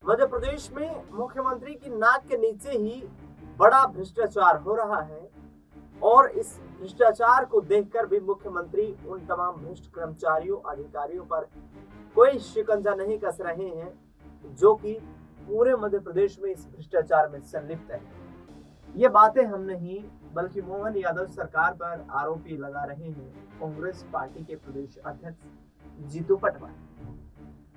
मध्य प्रदेश में मुख्यमंत्री की नाक के नीचे ही बड़ा भ्रष्टाचार हो रहा है और इस भ्रष्टाचार को देखकर भी मुख्यमंत्री उन तमाम भ्रष्ट कर्मचारियों अधिकारियों पर कोई शिकंजा नहीं कस रहे हैं जो कि पूरे मध्य प्रदेश में इस भ्रष्टाचार में संलिप्त है। ये बातें हम नहीं बल्कि मोहन यादव सरकार पर आरोपी लगा रहे हैं कांग्रेस पार्टी के प्रदेश अध्यक्ष जीतू पटवारी।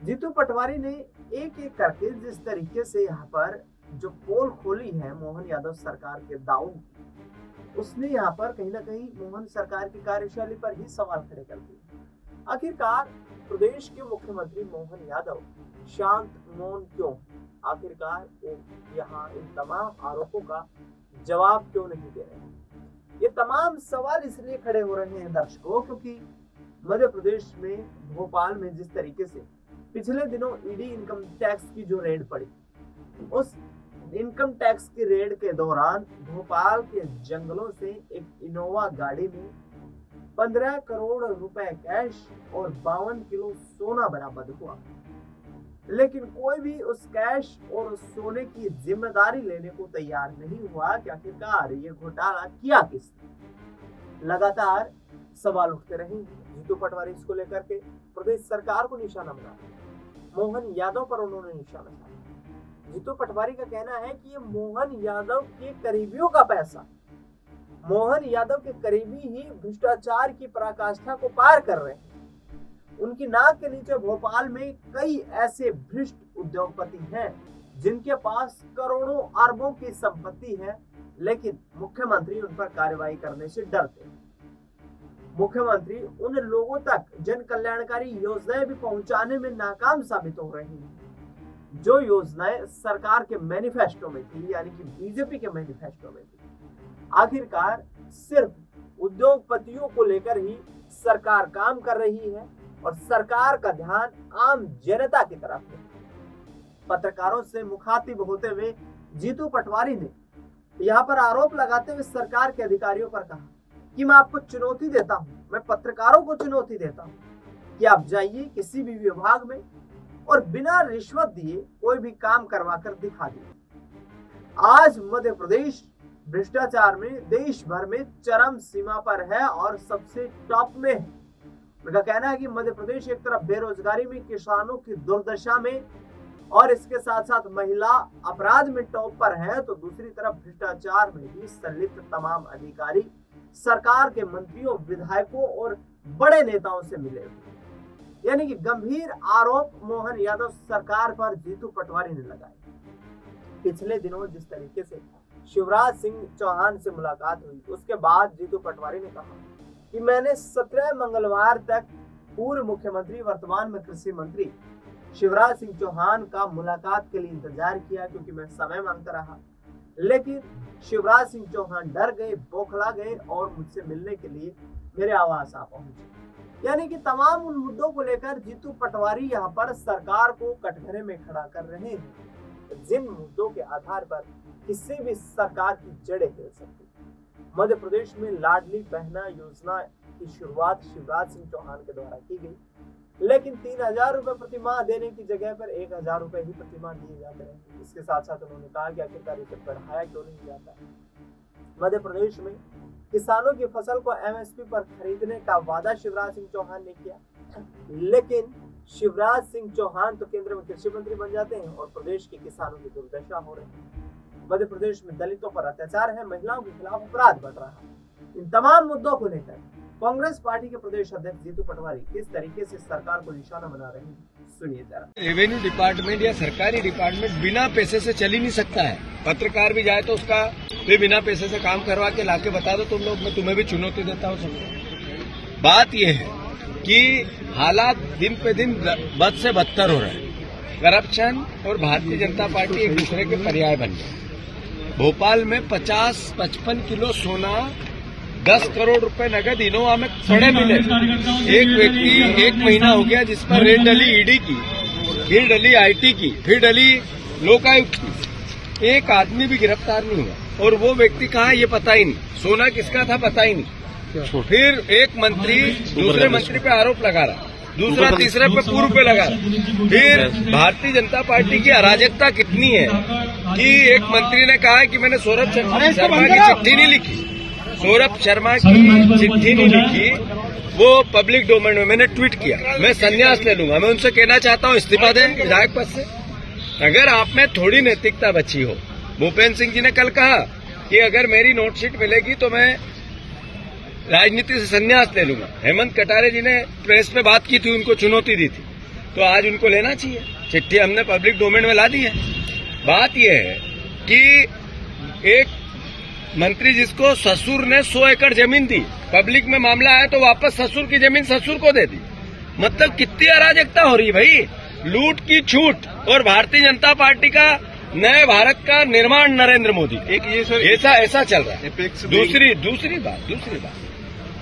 जीतू पटवारी ने एक एक करके जिस तरीके से यहाँ पर जो पोल खोली है मोहन यादव सरकार के दावों की, उसने यहाँ पर कहीं ना कहीं मोहन सरकार की कार्यशैली पर ही सवाल खड़े कर दिए। आखिरकार प्रदेश के मुख्यमंत्री मोहन यादव शांत मौन क्यों? आखिरकार वो यहाँ इन तमाम आरोपों का जवाब क्यों नहीं दे रहे हैं? ये तमाम सवाल इसलिए खड़े हो रहे हैं दर्शकों क्योंकि मध्य प्रदेश में भोपाल में जिस तरीके से पिछले दिनों ईडी इनकम टैक्स की जो रेड पड़ी, उस इनकम टैक्स की रेड के दौरान भोपाल के जंगलों से एक इनोवा गाड़ी में 15 करोड़ रुपए कैश और 52 किलो सोना बरामद हुआ, लेकिन कोई भी उस कैश और उस सोने की जिम्मेदारी लेने को तैयार नहीं हुआ कि आखिरकार ये घोटाला किया किसने। लगातार सवाल उठते रहे। जीतू पटवारी इसको लेकर के प्रदेश सरकार को निशाना बना, मोहन यादव पर उन्होंने निशाना साधा। जीतू पटवारी का कहना है कि ये मोहन यादव के करीबियों का पैसा, मोहन यादव के करीबी ही भ्रष्टाचार की पराकाष्ठा को पार कर रहे हैं। उनकी नाक के नीचे भोपाल में कई ऐसे भ्रष्ट उद्योगपति हैं जिनके पास करोड़ों अरबों की संपत्ति है, लेकिन मुख्यमंत्री उन पर कार्रवाई करने से डरते हैं। मुख्यमंत्री उन लोगों तक जन कल्याणकारी योजनाएं भी पहुंचाने में नाकाम साबित हो रही हैं जो योजनाएं सरकार के मैनिफेस्टो में थी, यानी कि बीजेपी के मैनिफेस्टो में थी। आखिरकार सिर्फ उद्योगपतियों को लेकर ही सरकार काम कर रही है और सरकार का ध्यान आम जनता की तरफ है। पत्रकारों से मुखातिब होते हुए जीतू पटवारी ने यहाँ पर आरोप लगाते हुए सरकार के अधिकारियों पर कहा कि मैं आपको चुनौती देता हूं, मैं पत्रकारों को चुनौती देता हूं कि आप जाइए किसी भी विभाग में और बिना रिश्वत दिए कोई भी काम करवा कर दिखा दिए। आज मध्य प्रदेश भ्रष्टाचार में देश भर में चरम सीमा पर है और सबसे टॉप में है। उनका कहना है कि मध्य प्रदेश एक तरफ बेरोजगारी में, किसानों की दुर्दशा में और इसके साथ साथ महिला अपराध में टॉप पर है, तो दूसरी तरफ भ्रष्टाचार में भी संलिप्त तमाम अधिकारी सरकार के मंत्रियों, विधायकों और बड़े नेताओं से मिले हुए। यानी कि गंभीर आरोप मोहन यादव सरकार पर जीतू पटवारी ने लगाए। पिछले दिनों जिस तरीके से शिवराज सिंह चौहान से मुलाकात हुई, उसके बाद जीतू पटवारी ने कहा कि मैंने 17 मंगलवार तक पूर्व मुख्यमंत्री वर्तमान में कृषि मंत्री शिवराज सिंह चौहान का मुलाकात के लिए इंतजार किया क्योंकि मैं समय मांगता रहा, लेकिन शिवराज सिंह चौहान डर गए, बौखला गए और मुझसे मिलने के लिए मेरे आवास आ पहुंचे। यानी कि तमाम उन मुद्दों को लेकर जीतू पटवारी यहाँ पर सरकार को कटघरे में खड़ा कर रहे हैं जिन मुद्दों के आधार पर किसी भी सरकार की जड़ें हिल सकती। मध्य प्रदेश में लाडली बहना योजना की शुरुआत शिवराज सिंह चौहान के द्वारा की गई, लेकिन 3000 रुपए प्रति माह देने की जगह पर 1000 रुपए ही प्रति माह दिए जाते हैं। इसके साथ साथ उन्होंने कहा कि आखिरकार इसे बढ़ाया क्यों नहीं जाता। मध्य प्रदेश में किसानों की फसल को एमएसपी पर खरीदने का वादा शिवराज सिंह चौहान ने किया, लेकिन शिवराज सिंह चौहान तो केंद्र में कृषि मंत्री बन जाते हैं और प्रदेश के किसानों की दुर्दशा हो रही है। मध्य प्रदेश में दलितों पर अत्याचार है, महिलाओं के खिलाफ अपराध बढ़ रहा है। इन तमाम मुद्दों को लेकर कांग्रेस पार्टी के प्रदेश अध्यक्ष जीतू पटवारी किस तरीके से सरकार को निशाना बना रहे हैं, सुनिए जरा। रेवेन्यू डिपार्टमेंट या सरकारी डिपार्टमेंट बिना पैसे से चल ही नहीं सकता है। पत्रकार भी जाए तो उसका भी बिना पैसे से काम करवा के लाके बता दो तुम लोग, मैं तुम्हें भी चुनौती देता हूँ सबको। बात यह है कि हालात दिन पे दिन बद से बदतर हो रहे हैं। करप्शन और भारतीय जनता पार्टी एक दूसरे के पर्याय बन गए। भोपाल में 50-55 किलो सोना, 10 करोड़ रुपए नगद इनोवा में पड़े मिले। एक व्यक्ति 1 महीना हो गया जिस पर रेड डली ईडी की, फिर डली आईटी की, फिर डली लोकायुक्त की, एक आदमी भी गिरफ्तार नहीं हुआ। और वो व्यक्ति कहाँ है ये पता ही नहीं, सोना किसका था पता ही नहीं। फिर एक मंत्री दूसरे मंत्री पे आरोप लगा रहा, दूसरा तीसरे पे पूर्व पे लगा। फिर भारतीय जनता पार्टी की अराजकता कितनी है कि एक मंत्री ने कहा है कि मैंने सौरभ शर्मा की चिट्ठी नहीं लिखी, सौरभ शर्मा की चिट्ठी नहीं लिखी, वो पब्लिक डोमेन में मैंने ट्वीट किया, मैं संन्यास ले लूंगा। मैं उनसे कहना चाहता हूं इस्तीफा दें विधायक पद से। अगर आप में थोड़ी नैतिकता बची हो, भूपेंद्र सिंह जी ने कल कहा कि अगर मेरी नोटशीट मिलेगी तो मैं राजनीति से संन्यास ले लूंगा। हेमंत कटारे जी ने प्रेस में बात की थी, उनको चुनौती दी थी, तो आज उनको लेना चाहिए। चिट्ठी हमने पब्लिक डोमेन में ला दी है। बात यह है कि एक मंत्री जिसको ससुर ने 100 एकड़ जमीन दी, पब्लिक में मामला आया तो वापस ससुर की जमीन ससुर को दे दी। मतलब कितनी अराजकता हो रही है भाई, लूट की छूट। और भारतीय जनता पार्टी का नए भारत का निर्माण नरेंद्र मोदी एक ये सर ऐसा चल रहा है। दूसरी बात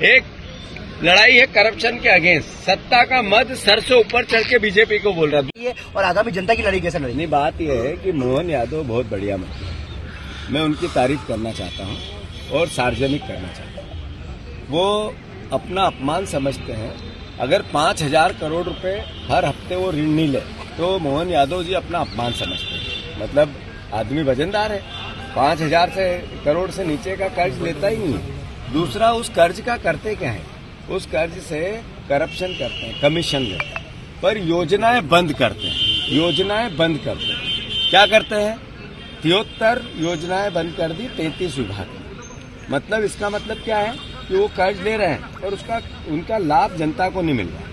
एक लड़ाई है करप्शन के अगेंस्ट। सत्ता का मद सर से ऊपर चढ़ के बीजेपी को बोल रहा है। और आगामी जनता की लड़ाई कैसे लड़ेगी? नहीं, बात यह है कि मोहन यादव बहुत बढ़िया मंत्री है, मैं उनकी तारीफ करना चाहता हूं और सार्वजनिक करना चाहता हूं। वो अपना अपमान समझते हैं। अगर 5,000 करोड़ रुपए हर हफ्ते वो ऋण नहीं ले तो मोहन यादव जी अपना अपमान समझते हैं। मतलब आदमी वजनदार है, 5,000 करोड़ से नीचे का कर्ज लेता ही नहीं है। दूसरा, उस कर्ज का करते क्या है, उस कर्ज से करप्शन करते हैं, कमीशन लेते हैं, पर योजनाएं बंद करते हैं। क्या करते हैं? 73 योजनाएं बंद कर दी 33 विभाग में। मतलब इसका मतलब क्या है कि वो कर्ज ले रहे हैं और उनका लाभ जनता को नहीं मिल रहा।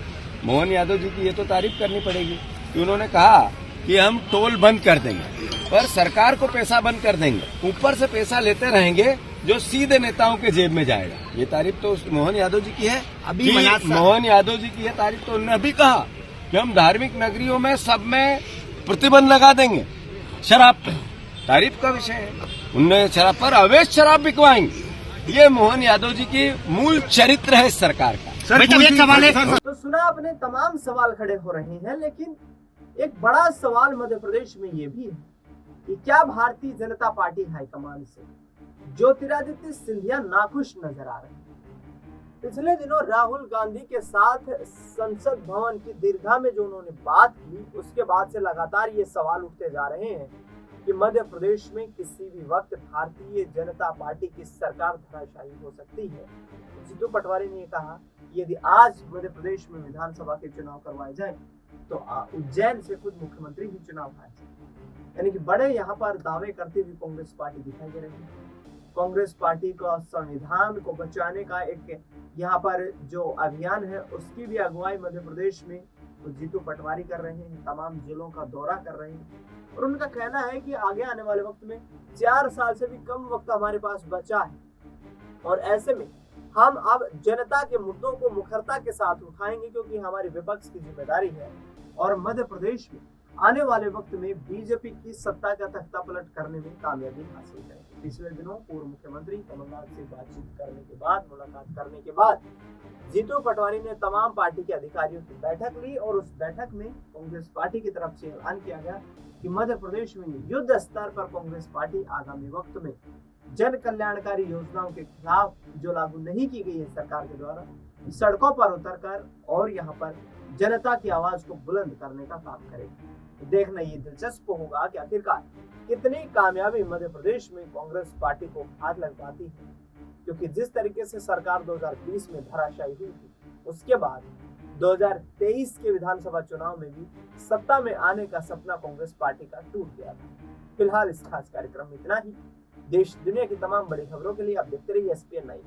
मोहन यादव जी की ये तो तारीफ करनी पड़ेगी कि उन्होंने कहा कि हम टोल बंद कर देंगे, पर सरकार को पैसा बंद कर देंगे, ऊपर से पैसा लेते रहेंगे जो सीधे नेताओं के जेब में जाएगा। ये तारीफ तो मोहन यादव जी की है। अभी मोहन यादव जी की ये तारीफ तो उन्होंने अभी कहा कि हम धार्मिक नगरियों में सब में प्रतिबंध लगा देंगे शराब पे। तारीफ का विषय है, उनने शराब पर अवैध शराब बिकवाएंगे। ये मोहन यादव जी की मूल चरित्र है इस सरकार का। एक सवाल है। तो सुना आपने, तमाम सवाल खड़े हो रहे हैं, लेकिन एक बड़ा सवाल मध्य प्रदेश में ये भी है कि क्या भारतीय जनता पार्टी हाईकमान से ज्योतिरादित्य सिंधिया नाखुश नजर आ रहे हैं? पिछले दिनों राहुल गांधी के साथ संसद भवन की दीर्घा में जो उन्होंने बात की, उसके बाद से लगातार ये सवाल उठते जा रहे हैं कि मध्य प्रदेश में किसी भी वक्त भारतीय जनता पार्टी की सरकार धराशायी हो सकती है। जीतू पटवारी ने कहा यदि आज मध्य प्रदेश में विधानसभा के चुनाव करवाए जाए तो उज्जैन से खुद मुख्यमंत्री ही चुनाव हार जाए। यानी कि बड़े यहाँ पर दावे करते हुए कांग्रेस पार्टी दिखाई दे रही है। कांग्रेस पार्टी का संविधान को बचाने का एक यहाँ पर जो अभियान है, उसकी भी अगुवाई मध्य प्रदेश में तो जीतू पटवारी कर रहे हैं, तमाम जिलों का दौरा कर रहे हैं और उनका कहना है कि आगे आने वाले वक्त में 4 साल से भी कम वक्त हमारे पास बचा है और ऐसे में हम अब जनता के मुद्दों को मुखरता के साथ उठाएंगे, क्योंकि हमारी विपक्ष की जिम्मेदारी है और मध्य प्रदेश में आने वाले वक्त में बीजेपी की सत्ता का तख्ता पलट करने में कामयाबी हासिल करेंगे। पिछले दिनों पूर्व मुख्यमंत्री कमलनाथ से मुलाकात करने के बाद जीतू पटवारी ने तमाम पार्टी के अधिकारियों की बैठक ली और उस बैठक में कांग्रेस पार्टी की तरफ से ऐलान किया गया कि मध्य प्रदेश में युद्ध स्तर पर कांग्रेस पार्टी आगामी वक्त में जन कल्याणकारी योजनाओं के खिलाफ जो लागू नहीं की गई है सरकार के द्वारा, सड़कों पर उतरकर और यहाँ पर जनता की आवाज को बुलंद करने का काम करेगी। देखना ये दिलचस्प होगा कि आखिरकार कितनी कामयाबी मध्य प्रदेश में कांग्रेस पार्टी को हाथ लग पाती है, क्योंकि जिस तरीके से सरकार 2020 में धराशायी हुई थी, उसके बाद 2023 के विधानसभा चुनाव में भी सत्ता में आने का सपना कांग्रेस पार्टी का टूट गया था। फिलहाल इस खास कार्यक्रम में इतना ही। देश दुनिया की तमाम बड़ी खबरों के लिए आप देखते रहिए SPN 9।